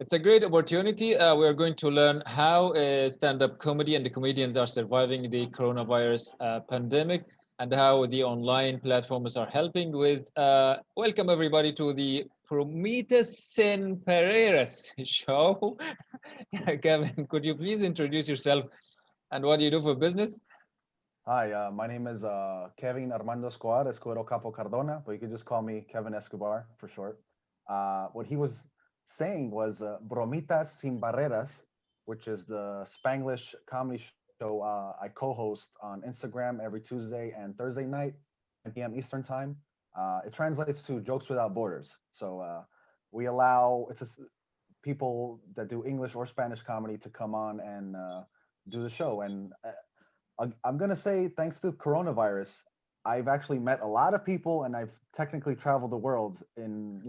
It's a great opportunity. We are going to learn how stand-up comedy and the comedians are surviving the coronavirus pandemic and how the online platforms are helping with. Welcome everybody to the Bromitas and Barreras show. Kevin, could you please introduce yourself and what do you do for business? Hi, my name is Kevin Armando Escobar Capo Cardona, but you could just call me Kevin Escobar for short. What he was saying was Bromitas sin Barreras, which is the Spanglish comedy show I co-host on Instagram every Tuesday and Thursday night, 10 p.m. Eastern time. It translates to Jokes Without Borders. So we allow people that do English or Spanish comedy to come on and do the show. And I'm gonna say, thanks to coronavirus, I've actually met a lot of people, and I've technically traveled the world in,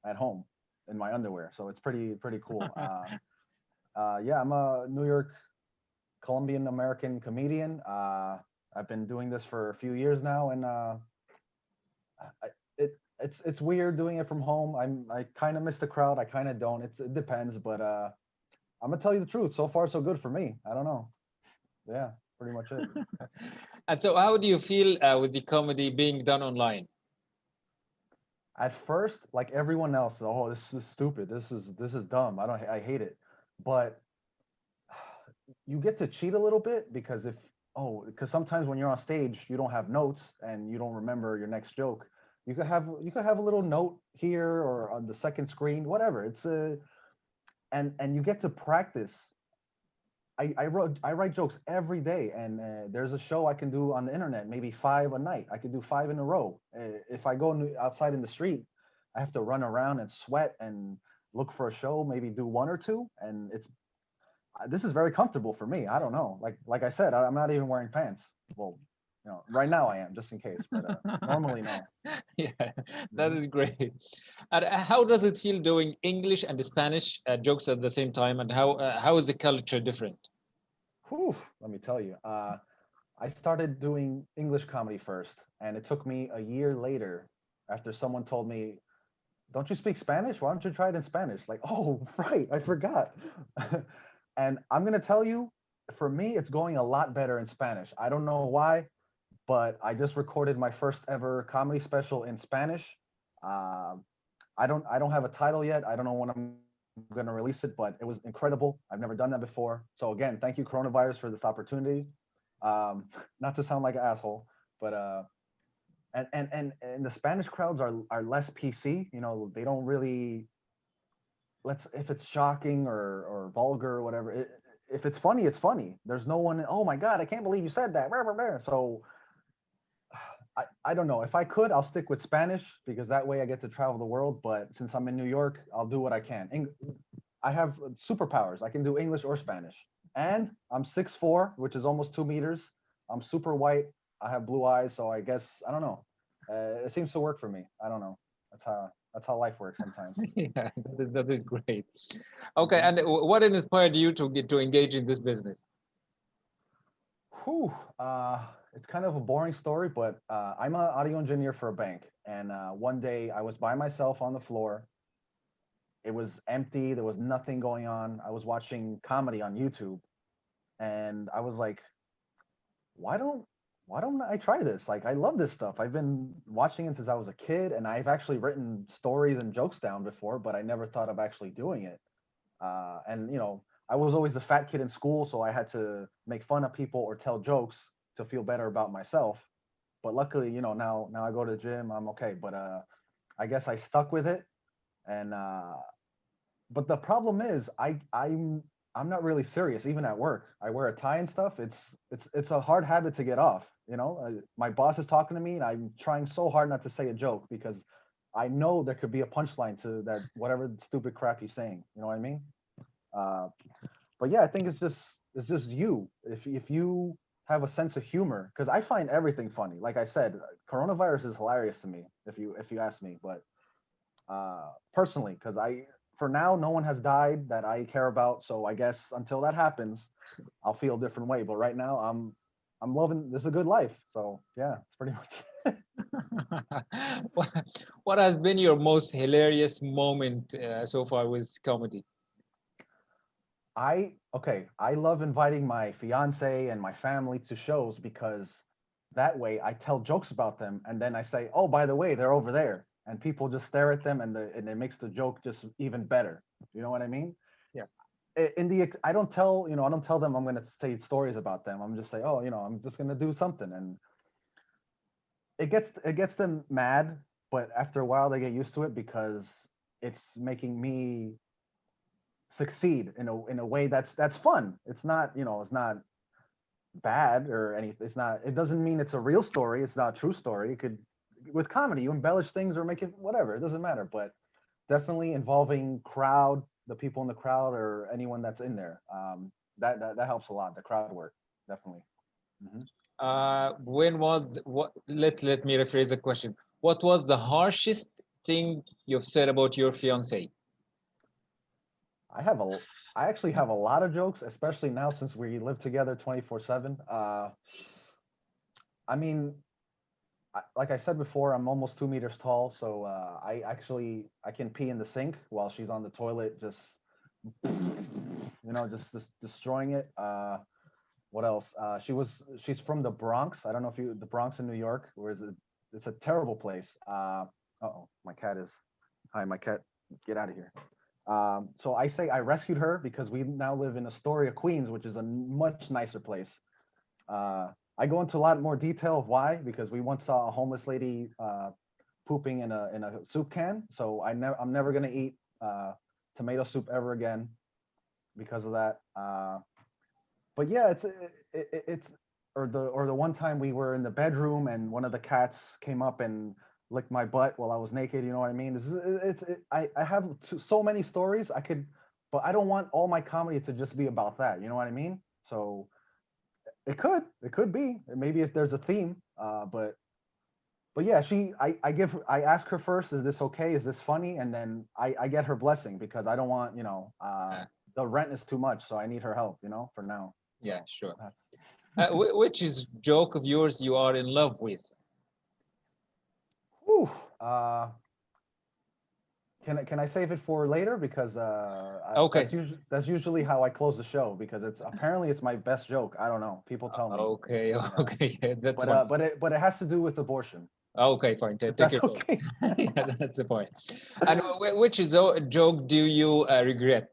at home in my underwear. So it's pretty cool. Yeah, I'm a New York Colombian American comedian. I've been doing this for a few years now, and it's weird doing it from home. I kind of miss the crowd. I kind of don't. It depends, but I'm gonna tell you the truth. So far, so good for me. I don't know. Yeah, pretty much it. And so, how do you feel with the comedy being done online? At first, like everyone else, oh, this is stupid. This is dumb. I hate it. But you get to cheat a little bit because because sometimes when you're on stage, you don't have notes and you don't remember your next joke. You could have a little note here or on the second screen, whatever. It's a and you get to practice. I write jokes every day, and there's a show I can do on the internet, maybe five a night. I could do five in a row. If I go outside in the street, I have to run around and sweat and look for a show, maybe do one or two, and this is very comfortable for me. I don't know, like I said, I'm not even wearing pants. Well, right now I am, just in case, but normally no. Yeah, that Hmm. is great. And how does it feel doing English and Spanish jokes at the same time? And how is the culture different? Whew, let me tell you. I started doing English comedy first, and it took me a year later after someone told me, "Don't you speak Spanish? Why don't you try it in Spanish?" Like, oh, right, I forgot. And I'm gonna tell you, for me, it's going a lot better in Spanish. I don't know why, but I just recorded my first ever comedy special in Spanish. Um, I don't have a title yet. I don't know when I'm gonna release it, but it was incredible. I've never done that before. So again, thank you coronavirus for this opportunity. Not to sound like an asshole, but and the Spanish crowds are less PC. They don't really let's if it's shocking or vulgar or whatever. If it's funny, it's funny. There's no one. Oh my god, I can't believe you said that. Rah, rah, rah. So I don't know. If I could, I'll stick with Spanish because that way I get to travel the world. But since I'm in New York, I'll do what I can. I have superpowers. I can do English or Spanish. And I'm 6'4", which is almost 2 meters. I'm super white. I have blue eyes, so I guess I don't know. It seems to work for me. I don't know. That's how life works sometimes. Yeah, that is great. Okay, Hmm. and what inspired you to get to engage in this business? Whew. It's kind of a boring story, but I'm an audio engineer for a bank, and one day I was by myself on the floor. It was empty. There was nothing going on. I was watching comedy on YouTube, and I was like, why don't why don't I try this? Like, I love this stuff. I've been watching it since I was a kid, and I've actually written stories and jokes down before, but I never thought of actually doing it. And I was always the fat kid in school, so I had to make fun of people or tell jokes to feel better about myself. But luckily, now I go to the gym, I'm okay. But I guess I stuck with it, and but the problem is I'm not really serious even at work. I wear a tie and stuff. It's a hard habit to get off. My boss is talking to me, and I'm trying so hard not to say a joke because I know there could be a punchline to that whatever stupid crap he's saying. You know what I mean? Uh, but yeah, I think it's just you. If you have a sense of humor, because I find everything funny. Like I said, coronavirus is hilarious to me. If you ask me, but personally, because for now no one has died that I care about. So I guess until that happens, I'll feel a different way. But right now, I'm loving this is a good life. So yeah, it's pretty much. What what has been your most hilarious moment so far with comedy? I love inviting my fiance and my family to shows because that way I tell jokes about them and then I say, "Oh, by the way, they're over there." And people just stare at them and it makes the joke just even better. You know what I mean? Yeah. I don't tell, I don't tell them I'm going to say stories about them. I'm just say, "Oh, I'm just going to do something." And it gets them mad, but after a while they get used to it because it's making me succeed in a way that's fun. It's not, it's not bad or anything. It doesn't mean it's a real story. It's not a true story. It could, with comedy, you embellish things or make it whatever. It doesn't matter. But definitely involving the people in the crowd or anyone that's in there. That helps a lot. The crowd work, definitely. Hmm. When was what? Let me rephrase the question. What was the harshest thing you've said about your fiance? I have a, I actually have a lot of jokes, especially now since we live together 24/7. I mean, like I said before, I'm almost 2 meters tall, so I can pee in the sink while she's on the toilet, just just destroying it. What else? She's from the Bronx. I don't know if the Bronx in New York, where is it? It's a terrible place. Oh, my cat is. Hi, my cat. Get out of here. So I say I rescued her because we now live in Astoria, Queens, which is a much nicer place. Uh, I go into a lot more detail of why because we once saw a homeless lady pooping in a soup can. So I'm never gonna eat tomato soup ever again because of that. But yeah, it's or the one time we were in the bedroom and one of the cats came up and licked my butt while I was naked. You know what I mean? I have so many stories I could, but I don't want all my comedy to just be about that. You know what I mean? So it could be maybe if there's a theme, but yeah, I ask her first, is this okay? Is this funny? And then I get her blessing because I don't want, Uh, the rent is too much, so I need her help, for now. yeah, So sure. that's Which is joke of yours you are in love with? whew, uh can I save it for later because Okay. that's usually how I close the show because it's my best joke. I don't know. People tell me. Okay. Yeah. Okay. Yeah, that's But fine. it has to do with abortion, Okay, fine. if Take that's your point. okay. Yeah, that's the point. And which is a joke do you regret?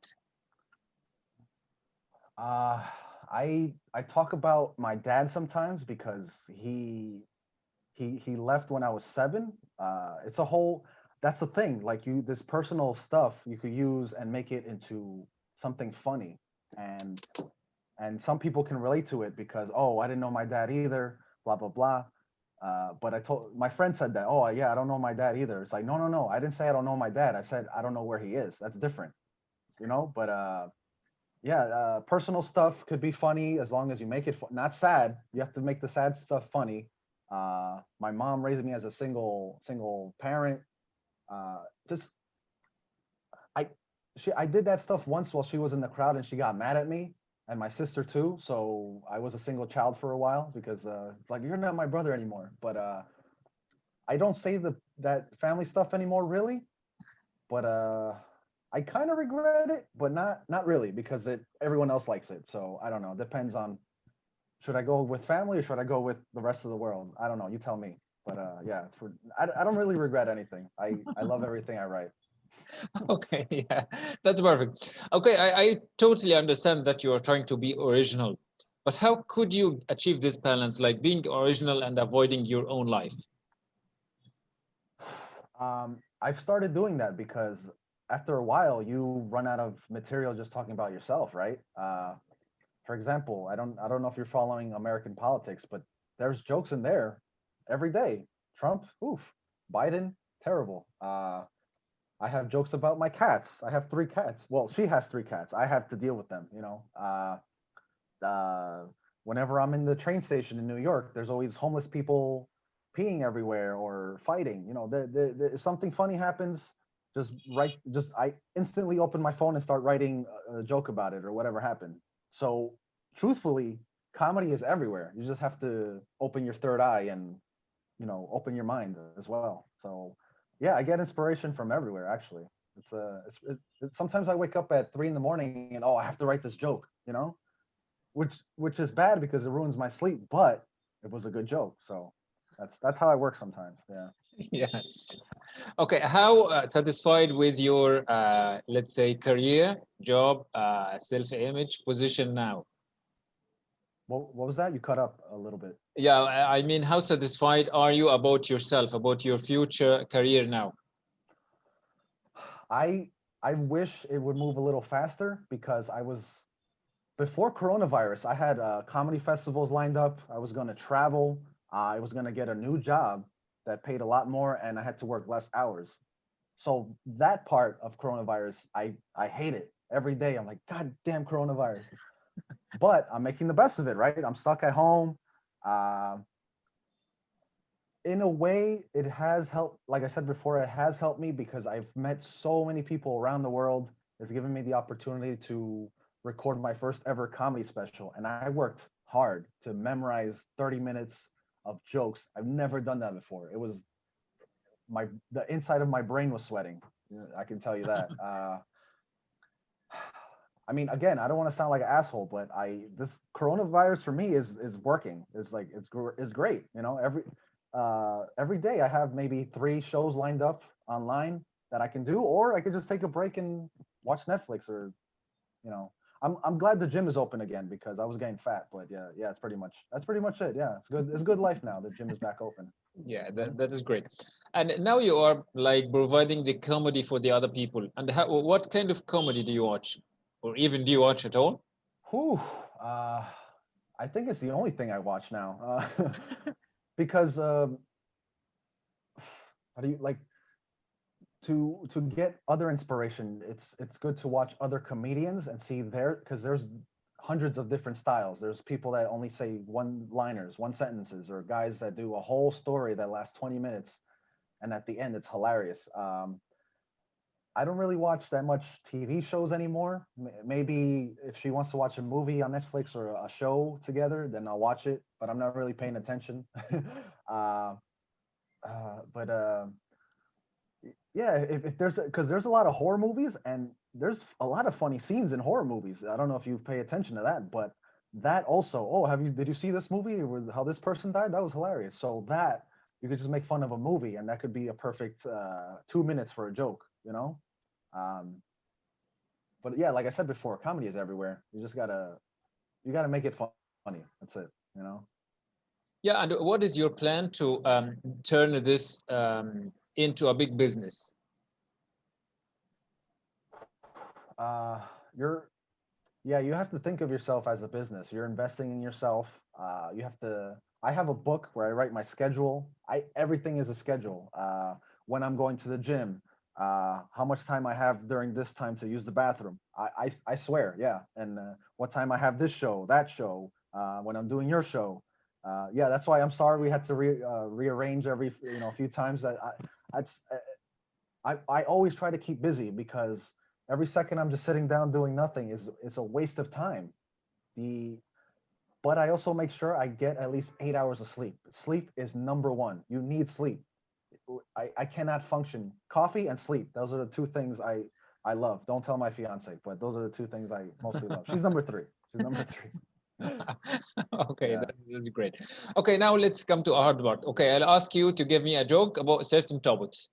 Uh, I talk about my dad sometimes because he left when I was 7. It's a whole That's the thing. Like this personal stuff you could use and make it into something funny, and some people can relate to it because oh I didn't know my dad either, blah blah blah. But I told my friend said that oh yeah I don't know my dad either. It's like no I didn't say I don't know my dad. I said I don't know where he is. That's different, But yeah, personal stuff could be funny as long as you make it not sad. You have to make the sad stuff funny. My mom raised me as a single parent. Just I I did that stuff once while she was in the crowd and she got mad at me and my sister too. So I was a single child for a while because it's like you're not my brother anymore. But I don't say that family stuff anymore really. But I kind of regret it, but not really because everyone else likes it. So I don't know. Depends on should I go with family or should I go with the rest of the world? I don't know. You tell me. But yeah, I don't really regret anything. I love everything I write. Okay, yeah, that's perfect. Okay, I totally understand that you are trying to be original, but how could you achieve this balance, like being original and avoiding your own life? I've started doing that because after a while you run out of material just talking about yourself, right? For example, I don't know if you're following American politics, but there's jokes in there every day. Trump, oof. Biden, terrible. I have jokes about my cats. I have 3 cats. Well, she has 3 cats. I have to deal with them, uh, whenever I'm in the train station in New York, there's always homeless people peeing everywhere or fighting. If something funny happens, I instantly open my phone and start writing a joke about it or whatever happened. So, truthfully, comedy is everywhere. You just have to open your third eye and open your mind as well. So, yeah, I get inspiration from everywhere actually. Sometimes I wake up at 3 in the morning and, oh, I have to write this joke, which is bad because it ruins my sleep, but it was a good joke. So that's how I work sometimes. Yeah. Yeah. Okay. How satisfied with your, let's say, career, job, self-image position now? What was that? You cut up a little bit. Yeah, I mean, how satisfied are you about yourself, about your future career now? I wish it would move a little faster because I was before coronavirus. I had comedy festivals lined up. I was going to travel. I was going to get a new job that paid a lot more, and I had to work less hours. So that part of coronavirus, I hate it every day. I'm like, God damn coronavirus. But I'm making the best of it, right? I'm stuck at home. Uh, in a way, it has helped. Like I said before, it has helped me because I've met so many people around the world. It's given me the opportunity to record my first ever comedy special. And I worked hard to memorize 30 minutes of jokes. I've never done that before. It was the inside of my brain was sweating. I can tell you that. I mean, again, I don't want to sound like an asshole, but this coronavirus for me is working. It's like it's great. Every day I have maybe 3 shows lined up online that I can do, or I could just take a break and watch Netflix, or you know. I'm glad the gym is open again because I was getting fat, but yeah, that's pretty much it. Yeah, it's good. It's good life now. The gym is back open. Yeah, Hmm. that is great. And now you are like providing the comedy for the other people. And what kind of comedy do you watch? Or even do you watch at all? Whew. Uh, I think it's the only thing I watch now, because how do you like to get other inspiration? It's good to watch other comedians and see because there's hundreds of different styles. There's people that only say one liners, one sentences, or guys that do a whole story that lasts 20 minutes, and at the end it's hilarious. I don't really watch that much TV shows anymore. Maybe if she wants to watch a movie on Netflix or a show together, then I'll watch it. But I'm not really paying attention. uh, but yeah, if there's because there's a lot of horror movies and there's a lot of funny scenes in horror movies. I don't know if you pay attention to that, but that also. Oh, did you see this movie with how this person died? That was hilarious. So that you could just make fun of a movie, and that could be a perfect 2 minutes for a joke. Um, but yeah, like I said before, comedy is everywhere. You gotta make it funny. That's it. Yeah, and what is your plan to turn this into a big business? Uh, you're Yeah, you have to think of yourself as a business. You're investing in yourself. You have to. I have a book where I write my schedule. Everything is a schedule. When I'm going to the gym, how much time I have during this time to use the bathroom. I swear, yeah. And what time I have this show, that show. When I'm doing your show. Yeah, that's why I'm sorry we had to rearrange every a few times. That's I always try to keep busy because every second I'm just sitting down doing nothing is it's a waste of time. The but I also make sure I get at least 8 hours of sleep. Sleep is number one. You need sleep. I cannot function. Coffee and sleep. Those are the two things I love. Don't tell my fiance, but those are the two things I mostly love. She's number three. She's number three. Okay, Yeah. that's great. Okay, now let's come to a hard part. Okay, I'll ask you to give me a joke about certain topics.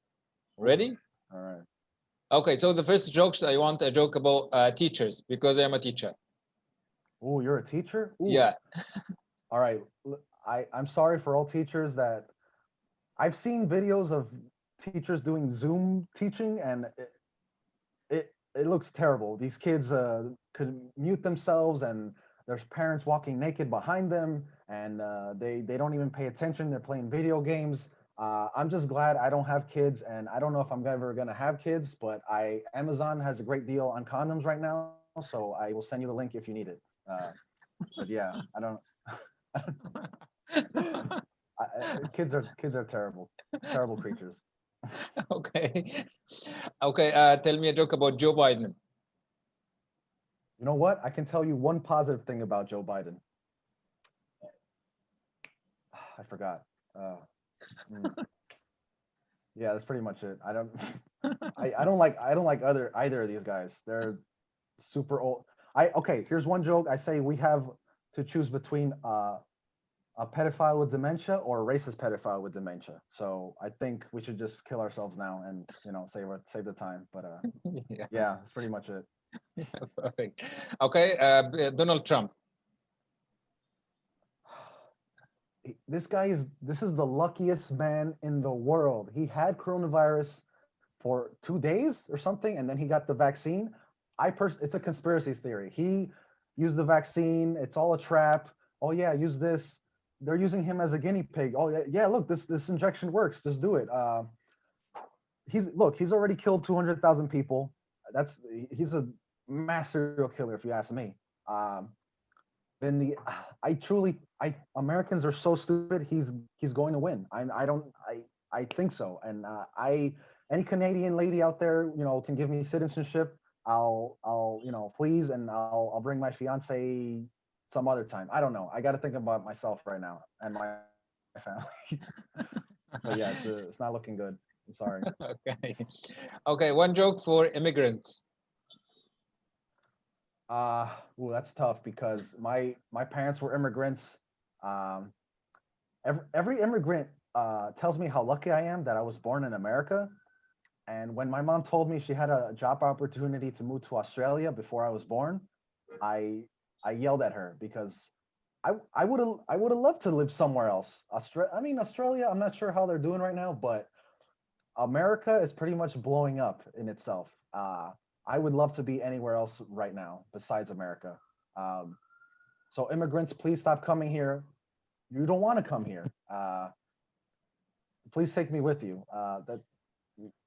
Ooh, Ready? all right. Okay, so the first jokes, I want a joke about teachers because I am a teacher. Ooh, you're a teacher? Ooh. Yeah. All right. I'm sorry for all teachers that I've seen videos of teachers doing Zoom teaching, and it looks terrible. These kids could mute themselves, and there's parents walking naked behind them, and they don't even pay attention. They're playing video games. I'm just glad I don't have kids, and I don't know if I'm ever gonna have kids. But Amazon has a great deal on condoms right now, so I will send you the link if you need it. Uh, but yeah, I don't. Kids are terrible, terrible creatures. Okay. Okay, tell me a joke about Joe Biden. You know what? I can tell you one positive thing about Joe Biden. I forgot. Uh, mm. Yeah, that's pretty much it. I don't I don't like either of these guys. They're super old. I Okay, here's one joke. I say we have to choose between a pedophile with dementia or a racist pedophile with dementia. So I think we should just kill ourselves now and save the time. But Yeah, yeah, that's pretty much it. perfect. Okay, Donald Trump. This is the luckiest man in the world. He had coronavirus for 2 days or something, and then he got the vaccine. It's a conspiracy theory. He used the vaccine. It's all a trap. Oh yeah, use this. They're using him as a guinea pig. Oh yeah, yeah. Look, this injection works. Just do it. He's already killed 200,000 people. He's a mass serial killer, if you ask me. Um, then the I truly I Americans are so stupid. He's going to win. I don't I think so. And I any Canadian lady out there, can give me citizenship. I'll please, and I'll bring my fiance some other time. I don't know. I got to think about myself right now and my family. But yeah, it's not looking good. I'm sorry. Okay. Okay, one joke for immigrants. That's tough because my parents were immigrants. Um, every immigrant tells me how lucky I am that I was born in America. And when my mom told me she had a job opportunity to move to Australia before I was born, I I yelled at her because I would have loved to live somewhere else. Australia, I'm not sure how they're doing right now, but America is pretty much blowing up in itself. I would love to be anywhere else right now besides America. Um, so immigrants, please stop coming here. You don't want to come here. Please take me with you. That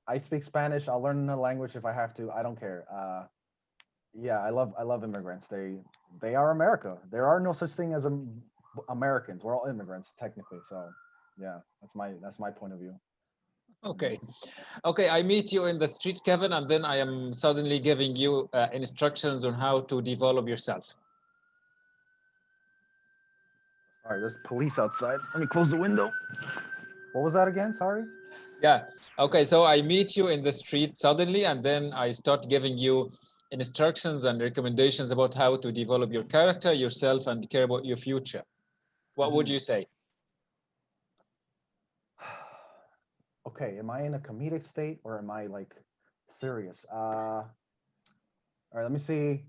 I speak Spanish. I'll learn the language if I have to. I don't care. Yeah, I love immigrants. They are America. There are no such thing as Americans. We're all immigrants technically. So yeah, that's my point of view. Okay. Okay, I meet you in the street, Kevin, and then I am suddenly giving you instructions on how to develop yourself. All right, there's police outside. Let me close the window. What was that again? Sorry. Yeah. Okay, so I meet you in the street suddenly, and then I start giving you instructions and recommendations about how to develop your character, yourself, and care about your future. What would Hmm. you say? Okay, am I in a comedic state or am I like serious? All right, let me see.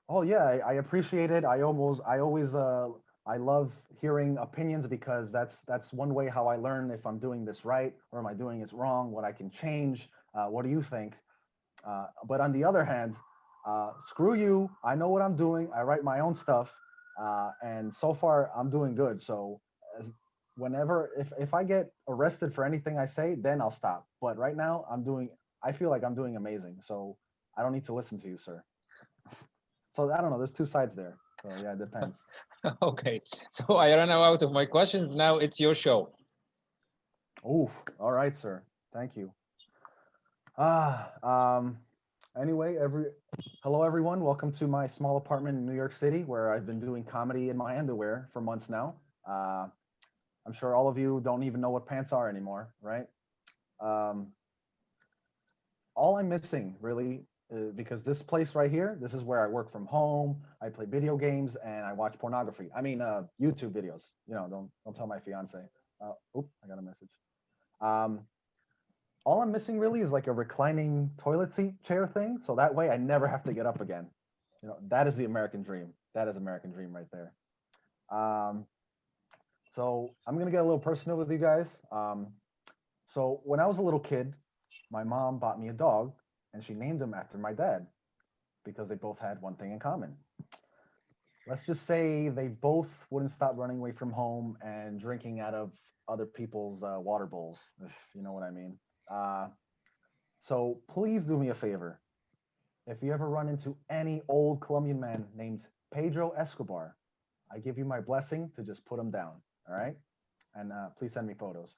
Oh yeah, I appreciate it. I love hearing opinions because that's one way how I learn if I'm doing this right or am I doing it wrong, what I can change. What do you think? But on the other hand, screw you. I know what I'm doing. I write my own stuff, and so far I'm doing good. So uh, if I get arrested for anything I say, then I'll stop. But right now I feel like I'm doing amazing. So I don't need to listen to you, sir. So I don't know. There's two sides there. So yeah, it depends. Okay, so I ran out of my questions. Now it's your show. Ooh, all right, sir. Thank you. Ah, anyway, hello everyone. Welcome to my small apartment in New York City, where I've been doing comedy in my underwear for months now. Uh, I'm sure all of you don't even know what pants are anymore, right? Um, all I'm missing really, because this place right here, this is where I work from home. I play video games and I watch pornography. YouTube videos. Don't tell my fiance. I got a message. Um, all I'm missing really is like a reclining toilet seat chair thing. So that way I never have to get up again. That is the American dream. That is American dream right there. Um, so I'm gonna get a little personal with you guys. So when I was a little kid, my mom bought me a dog, and she named him after my dad because they both had one thing in common. Let's just say they both wouldn't stop running away from home and drinking out of other people's water bowls, if you know what I mean. Uh, so please do me a favor. If you ever run into any old Colombian man named Pedro Escobar, I give you my blessing to just put him down. All right. And please send me photos.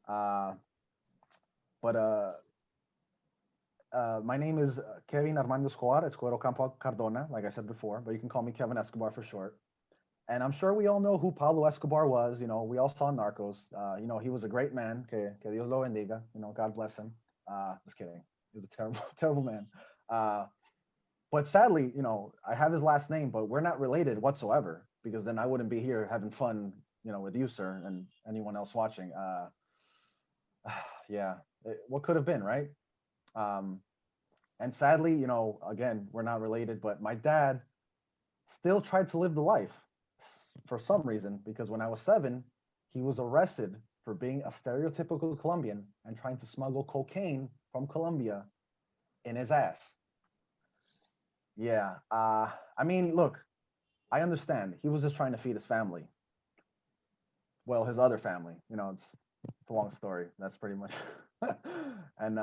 Uh, but my name is Kevin Armando Escobar Escuero Campo Cardona, like I said before, but you can call me Kevin Escobar for short. And I'm sure we all know who Pablo Escobar was. We all saw Narcos. He was a great man. Que Dios lo bendiga. God bless him. Just kidding. He was a terrible, terrible man. Uh, but sadly, I have his last name, but we're not related whatsoever because then I wouldn't be here having fun, with you, sir, and anyone else watching. Yeah, what could have been, right? Um, and sadly, again, we're not related, but my dad still tried to live the life for some reason because when I was 7, he was arrested for being a stereotypical Colombian and trying to smuggle cocaine from Colombia in his ass. Yeah. I mean, look, I understand. He was just trying to feed his family. Well, his other family. It's a long story. That's pretty much. And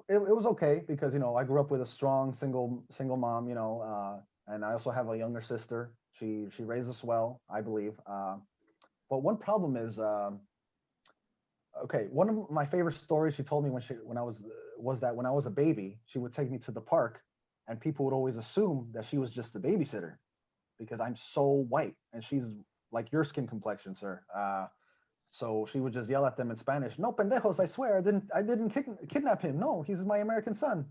it was okay because I grew up with a strong single mom. And I also have a younger sister. She raised us well, I believe. But one problem is, okay, one of my favorite stories she told me when I was that when I was a baby, she would take me to the park, and people would always assume that she was just the babysitter because I'm so white and she's like your skin complexion, sir. So she would just yell at them in Spanish, "No pendejos! I swear, I didn't kidnap him. No, he's my American son."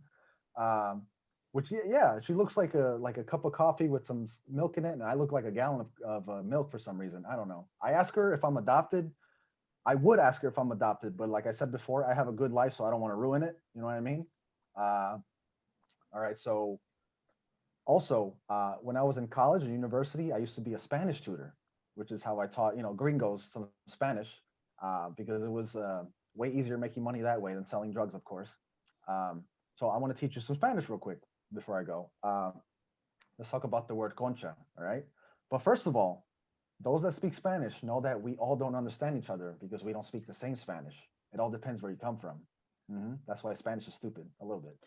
Um, which yeah, she looks like a cup of coffee with some milk in it, and I look like a gallon of milk for some reason. I don't know. I ask her if I'm adopted. I would ask her if I'm adopted, but like I said before, I have a good life, so I don't want to ruin it. You know what I mean? Uh, all right. So also, when I was in college and university, I used to be a Spanish tutor, which is how I taught, gringos some Spanish, because it was way easier making money that way than selling drugs, of course. So I want to teach you some Spanish real quick before I go. Let's talk about the word concha, all right? But first of all, those that speak Spanish know that we all don't understand each other because we don't speak the same Spanish. It all depends where you come from. That's why Spanish is stupid, a little bit.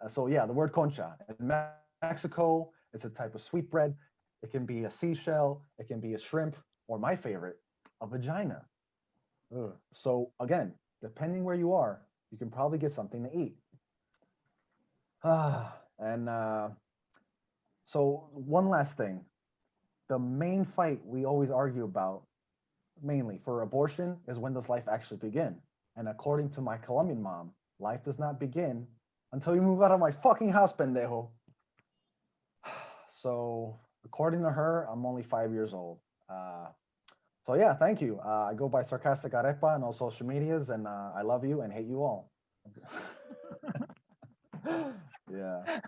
So yeah, the word concha. In Mexico, it's a type of sweetbread. It can be a seashell, it can be a shrimp, or my favorite, a vagina. Ugh. So again, depending where you are, you can probably get something to eat. And so one last thing. The main fight we always argue about, mainly for abortion, is when does life actually begin? And according to my Colombian mom, life does not begin until you move out of my fucking house, pendejo. So according to her, I'm only 5 years old. So yeah, thank you. I go by Sarcastic Arepa on all social medias, and I love you and hate you all. Yeah,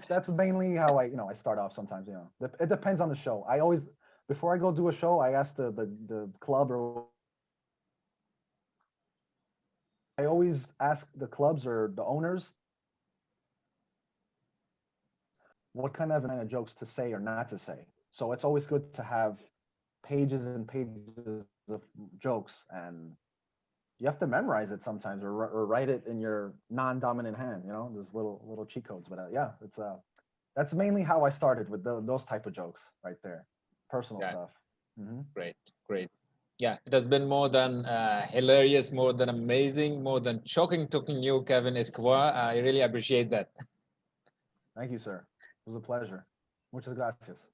that's mainly how I start off sometimes. It depends on the show. I always before I go do a show, I ask the club or I always ask the clubs or the owners what kind of jokes to say or not to say. So it's always good to have pages and pages of jokes, and you have to memorize it sometimes or write it in your non-dominant hand. There's little cheat codes. But yeah, it's that's mainly how I started with those type of jokes right there, personal Yeah, stuff. great, great. Yeah, it has been more than hilarious, more than amazing, more than shocking talking to you, Kevin Escobar. I really appreciate that. Thank you, sir. It was a pleasure. Muchas gracias.